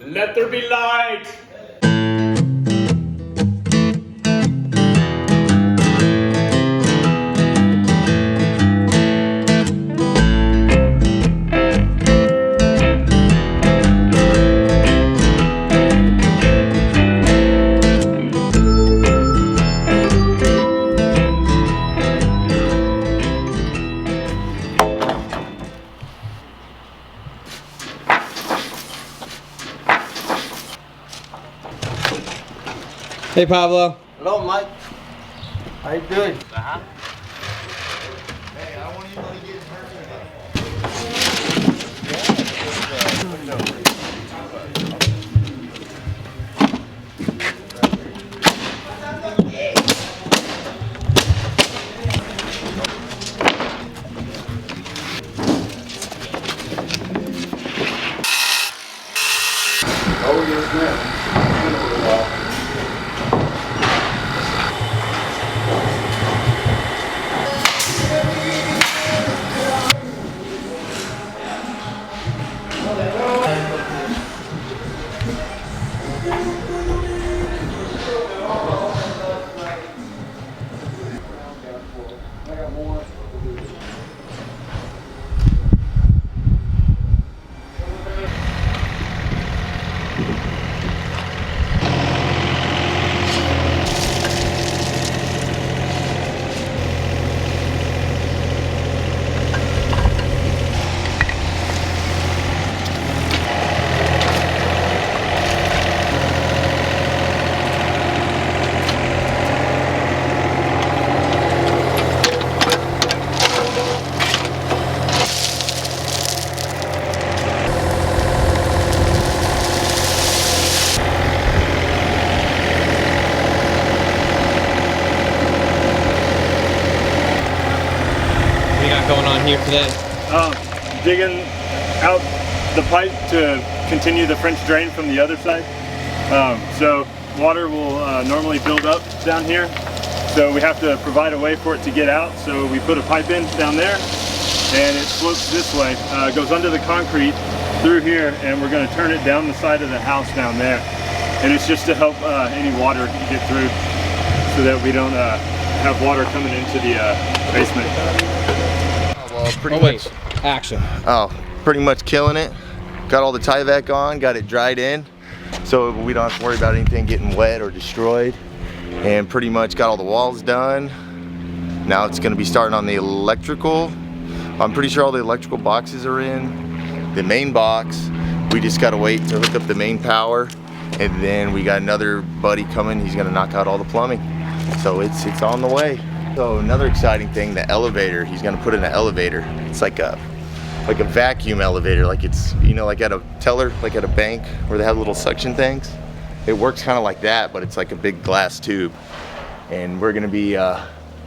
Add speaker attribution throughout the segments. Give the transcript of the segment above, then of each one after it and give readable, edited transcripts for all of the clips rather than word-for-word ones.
Speaker 1: Let there be light.
Speaker 2: Hey Pablo.
Speaker 3: Hello, Mike. How you doing? Hey, I don't want anybody getting hurt Oh, yes, ma'am.
Speaker 2: Going on here today?
Speaker 1: Digging out the pipe to continue the French drain from the other side. So water will normally build up down here. So we have to provide a way for it to get out. So we put a pipe in down there and it slopes this way. Goes under the concrete through here, and we're going to turn it down the side of the house down there. And it's just to help any water get through so that we don't have water coming into the basement.
Speaker 3: Pretty much
Speaker 2: action.
Speaker 3: Pretty much killing it. Got all the Tyvek on, got it dried in, so we don't have to worry about anything getting wet or destroyed. And pretty much got all the walls done. Now it's gonna be starting on the electrical. I'm pretty sure all the electrical boxes are in. The main box, we just gotta wait to hook up the main power. And then we got another buddy coming, he's gonna knock out all the plumbing. So it's on the way. So another exciting thing, the elevator. He's gonna put in an elevator. It's like a vacuum elevator, like it's, you know, like at a teller, like at a bank where they have little suction things. It works kind of like that, but it's like a big glass tube. And we're gonna be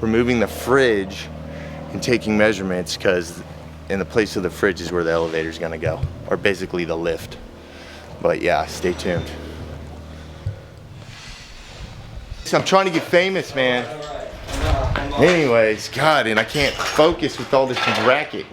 Speaker 3: removing the fridge and taking measurements, because in the place of the fridge is where the elevator is gonna go, or basically the lift. But yeah, stay tuned. I'm trying to get famous, man. Anyways, God, and I can't focus with all this racket.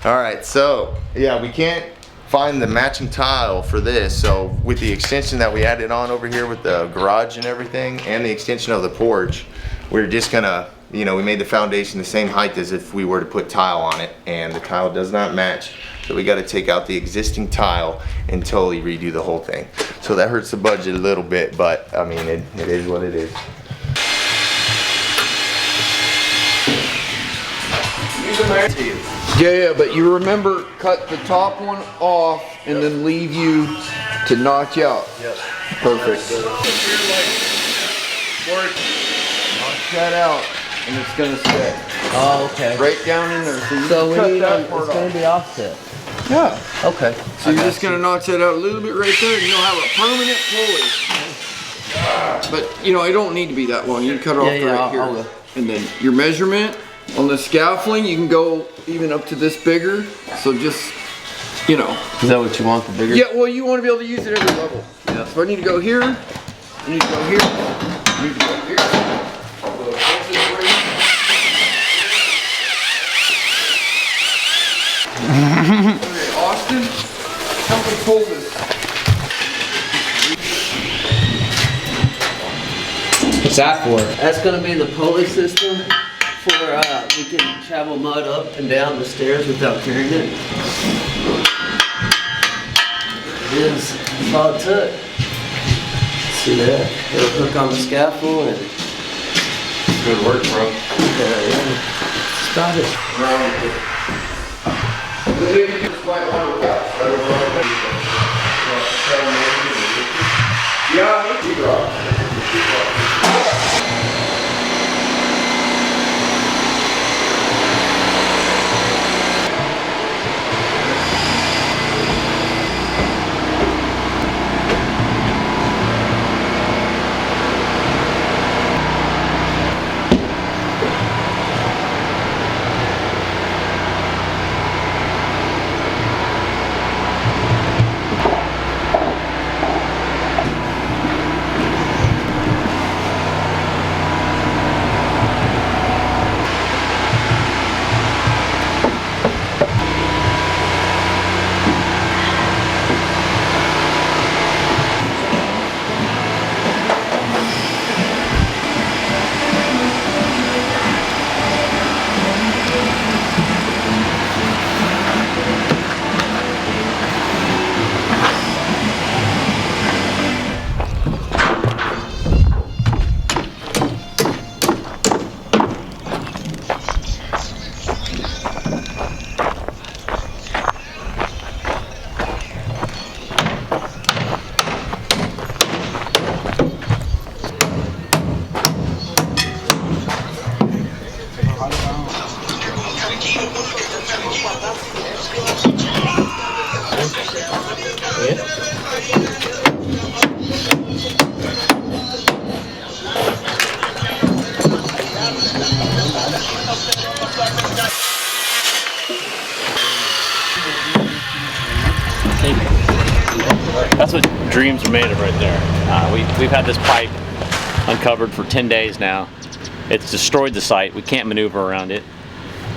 Speaker 3: All right, so yeah, we can't find the matching tile for this. So with the extension that we added on over here with the garage and everything, and the extension of the porch, we're just gonna, you know, we made the foundation the same height as if we were to put tile on it, and the tile does not match. So we got to take out the existing tile and totally redo the whole thing. So that hurts the budget a little bit, but I mean, it is what it is.
Speaker 4: Yeah, but you remember, cut the top one off and then leave you to notch out.
Speaker 3: Yep.
Speaker 4: Perfect. Notch that out and it's gonna stay.
Speaker 5: Oh, okay.
Speaker 4: Right down in there. So, you
Speaker 5: So
Speaker 4: cut
Speaker 5: we need
Speaker 4: that part
Speaker 5: it's going
Speaker 4: off.
Speaker 5: to be offset.
Speaker 4: Yeah.
Speaker 5: Okay.
Speaker 4: So you're just gonna notch that out a little bit right there and you'll have a permanent pulley. But you know, it don't need to be that long. You can cut it off right here.
Speaker 5: I'll
Speaker 4: And then your measurement on the scaffolding, you can go even up to this bigger. So just, you know.
Speaker 5: Is that what you want, the bigger?
Speaker 4: Yeah, well, you want to be able to use it every level. Yeah. So I need to go here. I need to go here. I need to go here. Okay, Austin, help me pull this.
Speaker 2: What's that for?
Speaker 5: That's gonna be the pulley system for we can travel mud up and down the stairs without carrying it. It is. That's all it took. See that? It'll hook on the scaffold and
Speaker 2: Good work, bro.
Speaker 5: yeah. Start it.
Speaker 6: That's what dreams are made of right there. We've had this pipe uncovered for 10 days now. It's destroyed the site. We can't maneuver around it.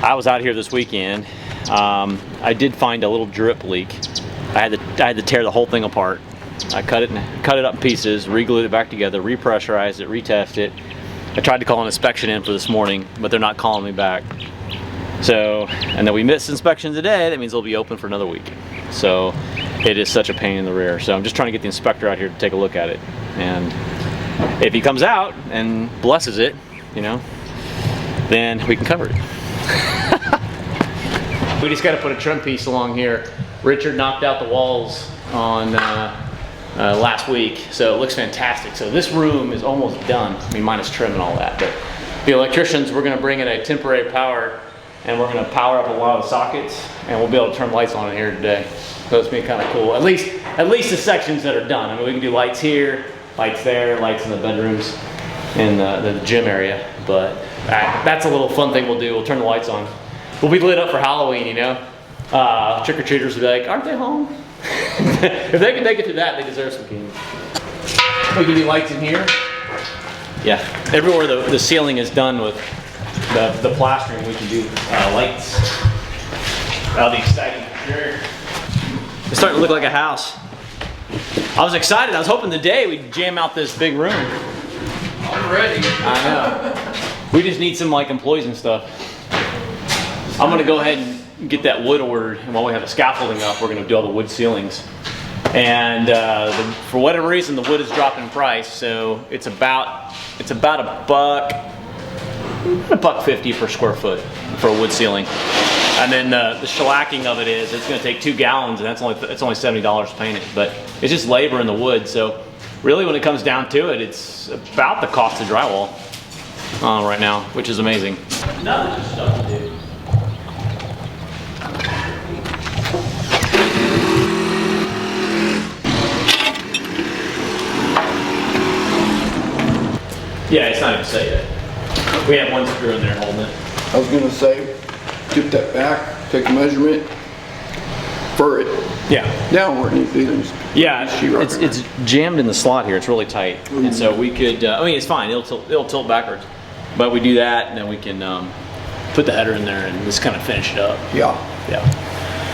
Speaker 6: I was out here this weekend. I did find a little drip leak. I had to tear the whole thing apart. I cut it up in pieces, re-glued it back together, repressurized it, retest it. I tried to call an inspection in for this morning, but they're not calling me back. So, and then we missed inspection today. That means it'll be open for another week. So it is such a pain in the rear. So I'm just trying to get the inspector out here to take a look at it. And if he comes out and blesses it, you know, then we can cover it. We just got to put a trim piece along here. Richard knocked out the walls on last week, so it looks fantastic. So this room is almost done. I mean, minus trim and all that. But the electricians, we're going to bring in a temporary power, and we're going to power up a lot of the sockets, and we'll be able to turn lights on in here today. So it's been kind of cool. At least the sections that are done. I mean, we can do lights here, lights there, lights in the bedrooms, in the gym area. But that's a little fun thing we'll do. We'll turn the lights on. We'll be lit up for Halloween, you know. Trick-or-treaters will be like, aren't they home? If they can make it through that, they deserve some candy. We can do lights in here. Yeah, everywhere the ceiling is done with the plastering, we can do lights. That'll be exciting for sure. It's starting to look like a house. I was excited. I was hoping today we'd jam out this big room.
Speaker 4: I'm ready.
Speaker 6: I know. We just need some like employees and stuff. I'm gonna go ahead and get that wood ordered, and while we have the scaffolding up, we're gonna do all the wood ceilings. And for whatever reason, the wood is dropping in price, so it's about $1.50 per square foot for a wood ceiling. And then the shellacking of it is, it's gonna take 2 gallons, and it's only $70 to paint it. But it's just labor in the wood, so really when it comes down to it, it's about the cost of drywall right now, which is amazing. None of this stuff to do. Yeah, it's not even set yet. We have one screw in there holding it.
Speaker 4: I was gonna say, get that back, take a measurement, for it
Speaker 6: Yeah.
Speaker 4: downward.
Speaker 6: Yeah, it's jammed in the slot here. It's really tight, and so we could. I mean, it's fine. It'll tilt backwards, but we do that, and then we can put the header in there and just kind of finish it up.
Speaker 4: Yeah.
Speaker 6: Yeah.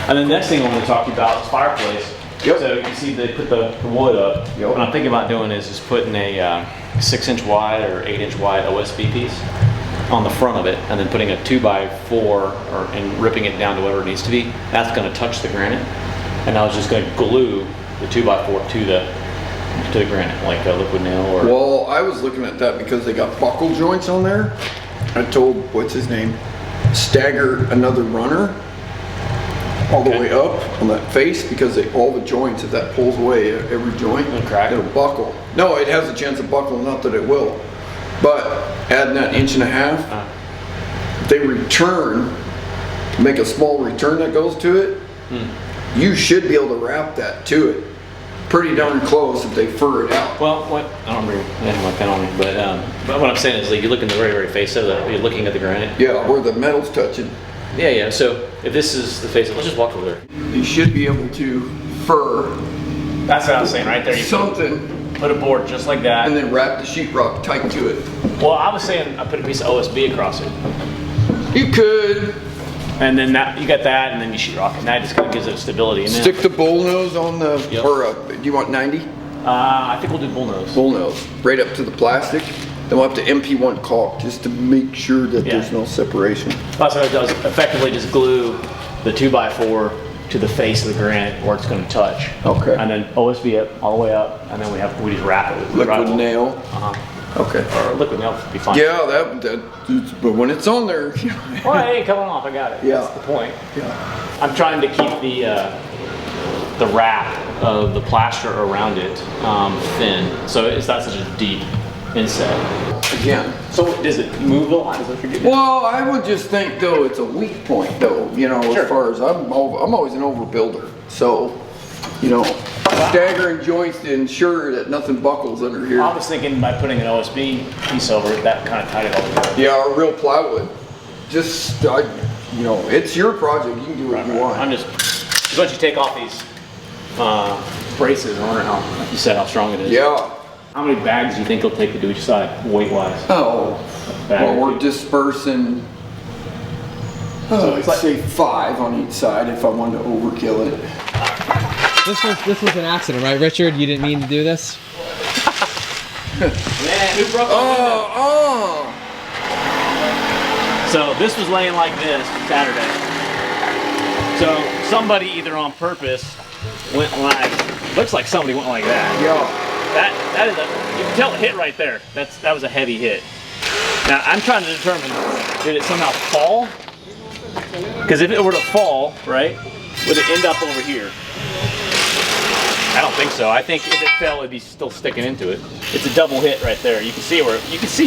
Speaker 6: And then the next thing I want to talk to you about is fireplace.
Speaker 4: Yep.
Speaker 6: So you see they put the wood up.
Speaker 4: Yep.
Speaker 6: What I'm thinking about doing is just putting a 6-inch wide or 8-inch wide OSB piece on the front of it, and then putting a 2x4 and ripping it down to whatever it needs to be. That's going to touch the granite, and I was just going to glue the 2x4 to the granite, like a liquid nail or.
Speaker 4: Well, I was looking at that because they got buckle joints on there. I told, what's his name, stagger another runner all the way up on that face, because all the joints, if that pulls away, every joint, it'll buckle. No, it has a chance of buckling, not that it will. But adding that 1.5 inches, they return, make a small return that goes to it, you should be able to wrap that to it. Pretty darn close if they fur it out.
Speaker 6: Well, what I don't remember my pen on me, but what I'm saying is, like, you look in the very face of it, you're looking at the granite.
Speaker 4: Yeah, where the metal's touching.
Speaker 6: Yeah. So if this is the face, let's just walk over there.
Speaker 4: You should be able to fur
Speaker 6: That's what I was saying right there. You
Speaker 4: something,
Speaker 6: put a board just like that.
Speaker 4: and then wrap the sheetrock tight to it.
Speaker 6: Well, I was saying I put a piece of OSB across it,
Speaker 4: You could
Speaker 6: and then that you got that, and then you sheetrock, and that just kind of gives it stability. And then,
Speaker 4: stick the bull nose on the,
Speaker 6: Yep.
Speaker 4: or do you want 90?
Speaker 6: I think we'll do bullnose.
Speaker 4: Bull nose, right up to the plastic. Then we'll have to MP1 caulk just to make sure that there's no separation.
Speaker 6: That's what it does. Effectively, just glue the 2x4 to the face of the granite where it's going to touch.
Speaker 4: Okay.
Speaker 6: And then OSB it all the way up, and then we just wrap it with
Speaker 4: Liquid
Speaker 6: drywall.
Speaker 4: nail. Okay.
Speaker 6: Or liquid nail would be fine.
Speaker 4: Yeah, but when it's on there,
Speaker 6: Well, it ain't coming off. I got it.
Speaker 4: Yeah.
Speaker 6: That's the point.
Speaker 4: yeah.
Speaker 6: I'm trying to keep the wrap of the plaster around it thin, so it's not such a deep inset.
Speaker 4: Again.
Speaker 6: So does it move a lot? Does it forget?
Speaker 4: Well, I would just think though it's a weak point though, you know,
Speaker 6: Sure.
Speaker 4: as far as I'm always an overbuilder. So, you know, staggering joints to ensure that nothing buckles under here.
Speaker 6: I was thinking by putting an OSB piece over it, that kind of tied it all together.
Speaker 4: Yeah, or real plywood. Just, you know, it's your project. You can do what you want.
Speaker 6: I'm just, once you take off these braces, I wonder how, like you said, how strong it is.
Speaker 4: Yeah.
Speaker 6: How many bags do you think it'll take to do each side, weight-wise?
Speaker 4: Oh,
Speaker 6: Bag
Speaker 4: well,
Speaker 6: or
Speaker 4: we're
Speaker 6: two?
Speaker 4: dispersing. I'd say 5 on each side if I wanted to overkill it.
Speaker 7: This was an accident, right, Richard? You didn't mean to do this?
Speaker 6: Man, who broke
Speaker 4: Oh.
Speaker 6: So this was laying like this Saturday. So somebody either on purpose went like, looks like somebody went like that.
Speaker 4: Yeah.
Speaker 6: That is you can tell it hit right there. That was a heavy hit. Now I'm trying to determine, did it somehow fall? Because if it were to fall, right, would it end up over here? I don't think so. I think if it fell, it'd be still sticking into it. It's a double hit right there. You can see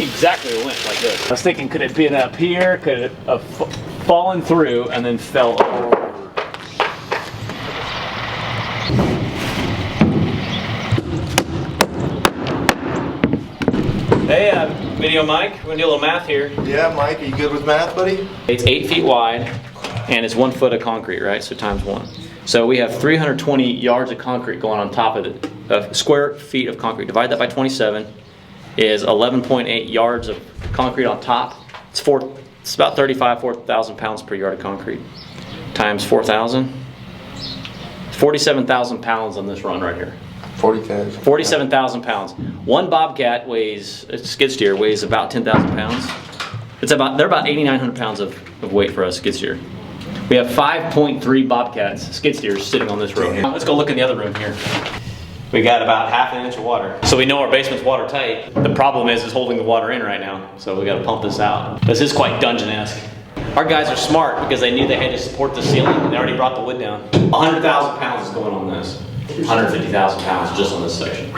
Speaker 6: exactly where it went like this. I was thinking, could it be up here? Could it have fallen through and then fell over? Hey, Video Mike, we're gonna do a little math here.
Speaker 3: Yeah, Mike, are you good with math, buddy?
Speaker 6: It's 8 feet wide, and it's 1 foot of concrete, right? So times 1. So we have 320 yards of concrete going on top of it, square feet of concrete. Divide that by 27 is 11.8 yards of concrete on top. It's about 4,000 pounds per yard of concrete. Times 4,000, 47,000 pounds on this run right here. 47,000 pounds. One Bobcat a skid steer weighs about 10,000 pounds. They're about 8,900 pounds of weight for a skid steer. We have 5.3 Bobcats, skid steers, sitting on this road. Let's go look in the other room here. We got about 1/2 inch of water. So we know our basement's watertight. The problem is holding the water in right now. So we gotta pump this out. This is quite dungeon-esque. Our guys are smart because they knew they had to support the ceiling, and they already brought the wood down. 100,000 pounds is going on this. 150,000 pounds just on this section.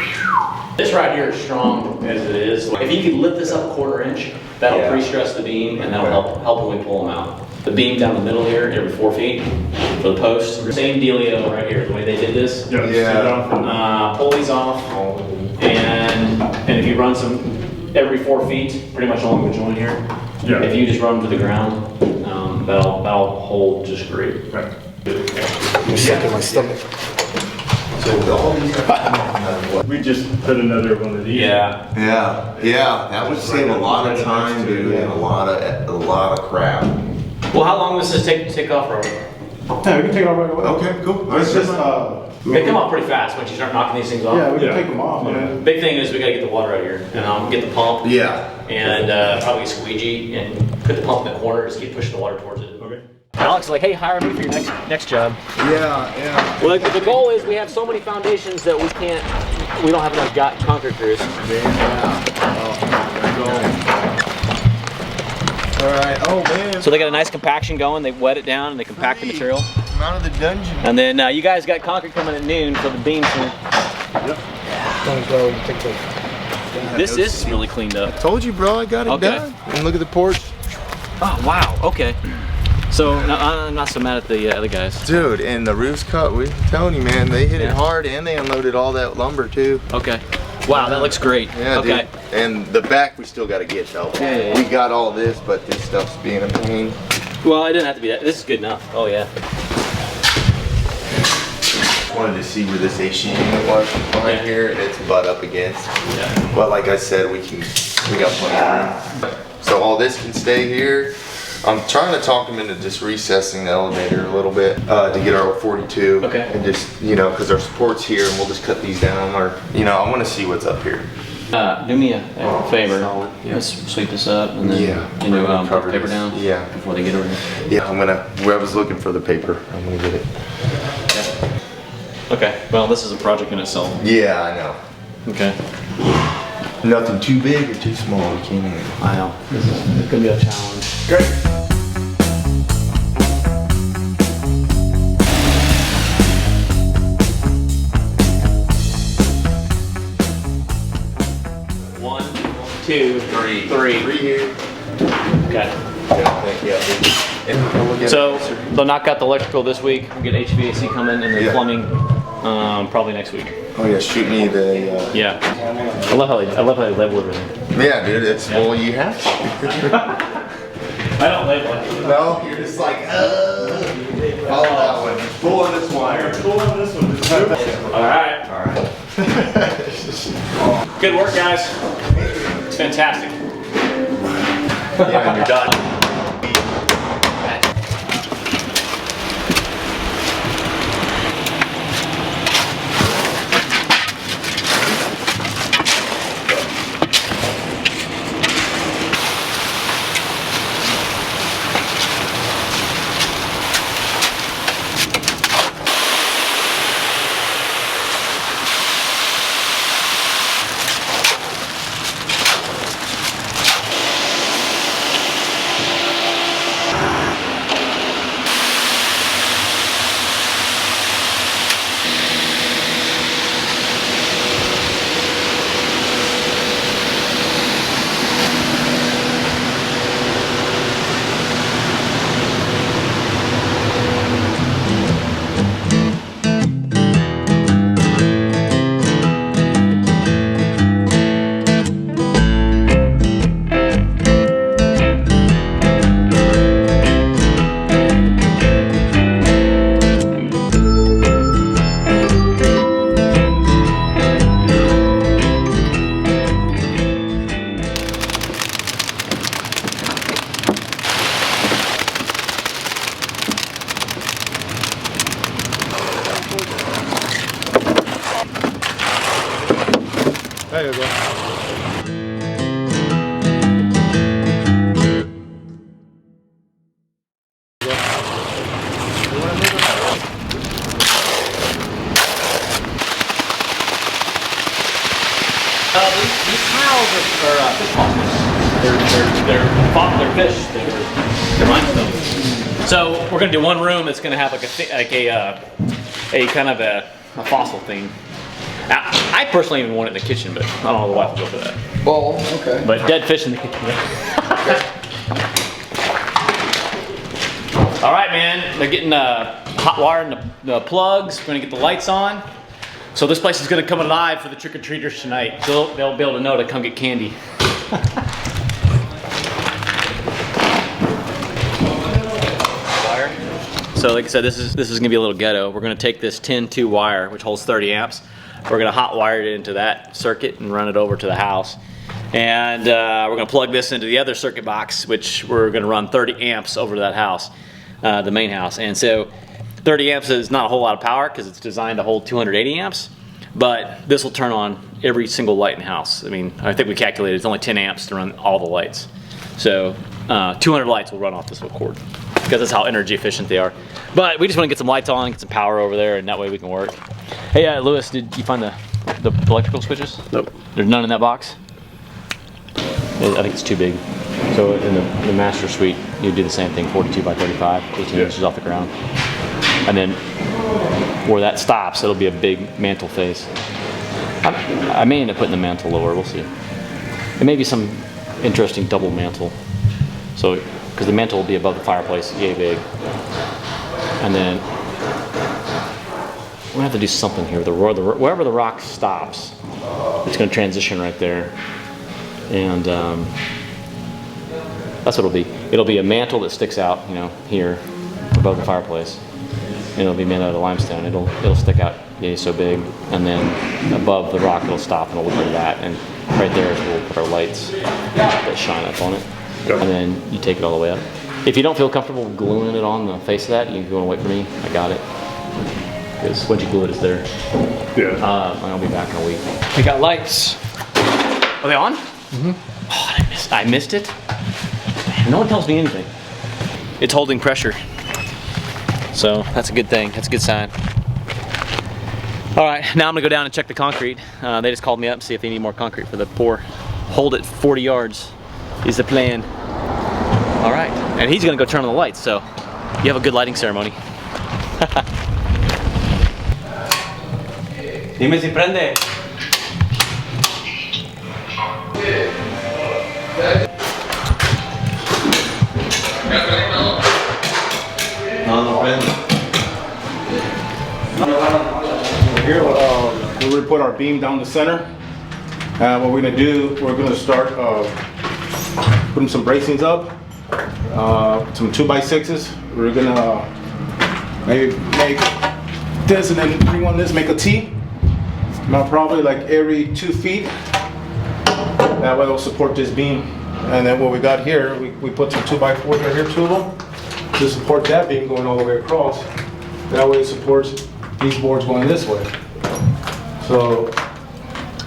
Speaker 6: This right here is strong as it is. If you can lift this up 1/4 inch, that'll pre-stress the beam, and that'll help when we pull them out. The beam down the middle here, every 4 feet for the post. Same dealio right here, the way they did this. Pull these off, and if you run some every 4 feet, pretty much along the joint here.
Speaker 1: Yeah.
Speaker 6: If you just run to the ground, that'll hold just great.
Speaker 1: Right.
Speaker 3: You're sick in my stomach.
Speaker 1: We just put another one of these.
Speaker 6: Yeah.
Speaker 3: Yeah, that would save a lot of time, dude, and a lot of crap.
Speaker 6: Well, how long does this take to take off, Robert?
Speaker 2: Yeah, we can take it all right away.
Speaker 3: Okay, cool.
Speaker 2: It's just,
Speaker 6: They come off pretty fast once you start knocking these things off.
Speaker 2: Yeah, we can take them off. Man.
Speaker 6: Big thing is we gotta get the water out of here, and I'll get the pump.
Speaker 3: Yeah.
Speaker 6: And probably a squeegee, and put the pump in the corner, just keep pushing the water towards it.
Speaker 1: Okay.
Speaker 6: Alex is like, hey, hire me for your next job.
Speaker 3: Yeah.
Speaker 6: Well, the goal is we have so many foundations that we don't have enough concrete crews.
Speaker 3: All right. Oh man.
Speaker 6: So they got a nice compaction going. They wet it down and they compact the material.
Speaker 3: I'm out of the dungeon.
Speaker 6: And then you guys got concrete coming at noon for the beams here. This is really cleaned up.
Speaker 3: Told you, bro. I got it done. And look at the porch.
Speaker 6: Oh wow. Okay. So I'm not so mad at the other guys.
Speaker 3: Dude, and the roof's cut. We're telling you, man. They hit it hard, and they unloaded all that lumber too.
Speaker 6: Okay. Wow, that looks great.
Speaker 3: Yeah,
Speaker 6: okay.
Speaker 3: dude. And the back we still got to get though.
Speaker 6: Yeah.
Speaker 3: We got all this, but this stuff's being a pain.
Speaker 6: Well, it didn't have to be that. This is good enough. Oh yeah.
Speaker 3: Wanted to see where this AC unit was behind here, and it's butt up against.
Speaker 6: Yeah.
Speaker 3: But like I said, we got plenty of room. So all this can stay here. I'm trying to talk them into just recessing the elevator a little bit to get our 42.
Speaker 6: Okay.
Speaker 3: And just, you know, because our support's here, and we'll just cut these down, or, you know, I want to see what's up here.
Speaker 6: Do me a favor.
Speaker 3: Solid, yeah.
Speaker 6: Let's sweep this up and then put the paper down.
Speaker 3: Yeah.
Speaker 6: Before they get over here.
Speaker 3: Yeah, where I was looking for the paper, I'm gonna get it.
Speaker 6: Okay. Well, this is a project in itself.
Speaker 3: Yeah, I know.
Speaker 6: Okay.
Speaker 3: Nothing too big or too small, we can't handle.
Speaker 6: I know. This is gonna be a challenge.
Speaker 3: Great.
Speaker 6: One, two, three.
Speaker 3: Three here.
Speaker 6: Okay.
Speaker 3: Yeah.
Speaker 6: So they'll knock out the electrical this week. We'll get HVAC coming and then plumbing probably next week.
Speaker 3: Oh yeah, shoot me the.
Speaker 6: Yeah. I love how they level everything.
Speaker 3: Yeah, dude. It's well, you have to.
Speaker 6: I don't label it.
Speaker 3: No, you're just like, follow that one. Pull on this wire.
Speaker 1: Pull on this one.
Speaker 6: All right.
Speaker 3: All right.
Speaker 6: Good work, guys. It's fantastic.
Speaker 3: Yeah, and you're done.
Speaker 1: There you go.
Speaker 6: These tiles are fish fossils. They're fish. They're limestone. So we're gonna do one room that's gonna have a kind of a fossil theme. Now, I personally even want it in the kitchen, but I don't know the wife will go for that.
Speaker 4: Well, okay.
Speaker 6: But dead fish in the kitchen. All right, man. They're getting hot wire in the plugs. We're gonna get the lights on. So this place is gonna come alive for the trick-or-treaters tonight. So they'll be able to know to come get candy. So like I said, this is gonna be a little ghetto. We're gonna take this 10-2 wire, which holds 30 amps. We're gonna hot wire it into that circuit and run it over to the house. And we're gonna plug this into the other circuit box, which we're gonna run 30 amps over to that house, the main house. And so 30 amps is not a whole lot of power because it's designed to hold 280 amps, but this will turn on every single light in the house. I mean, I think we calculated it's only 10 amps to run all the lights. So 200 lights will run off this little cord because that's how energy efficient they are. But we just want to get some lights on, get some power over there, and that way we can work. Hey, Lewis, did you find the electrical switches? Nope. There's none in that box? I think it's too big. So in the master suite, you do the same thing, 42 by 35, 18 inches off the ground. And then where that stops, it'll be a big mantle face. I may end up putting the mantle lower, we'll see. It may be some interesting double mantle. So, because the mantle will be above the fireplace, yay big. And then, we're gonna have to do something here. Wherever the rock stops, it's gonna transition right there. And that's what it'll be. It'll be a mantle that sticks out, you know, here above the fireplace. And it'll be made out of limestone. It'll stick out, yay, so big. And then above the rock, it'll stop and it'll look like that. And right there is where we'll put our lights that shine up on it. And then you take it all the way up. If you don't feel comfortable gluing it on the face of that, you can go and wait for me. I got it. Because once you glue it, it's there.
Speaker 1: Yeah.
Speaker 6: I'll be back in a week. We got lights. Are they on? Mm-hmm. Oh, I missed it. Man, no one tells me anything. It's holding pressure. So that's a good thing. That's a good sign. All right, now I'm gonna go down and check the concrete. They just called me up to see if they need more concrete for the pour. Hold it 40 yards is the plan. All right, and he's gonna go turn on the lights, so you have a good lighting ceremony.
Speaker 5: Dime si prende. No prende.
Speaker 8: Here we'll put our beam down the center. What we're gonna do, we're gonna start putting some bracings up, some 2x6s. We're gonna maybe make this and then bring on this, make a T. About probably like every 2 feet. That way it'll support this beam. And then what we got here, we put some 2x4s right here, 2 of them, to support that beam going all the way across. That way it supports these boards going this way. So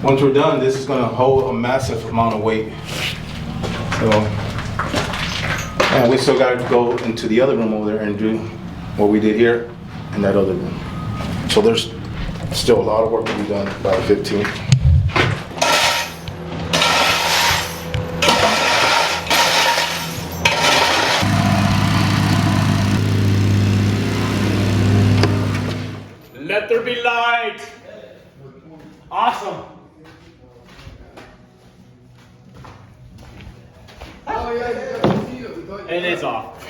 Speaker 8: once we're done, this is going to hold a massive amount of weight. So, and we still got to go into the other room over there and do what we did here in that other room. So there's still a lot of work to be done by the 15th.
Speaker 6: Let there be light. Awesome. Oh yeah, it is off.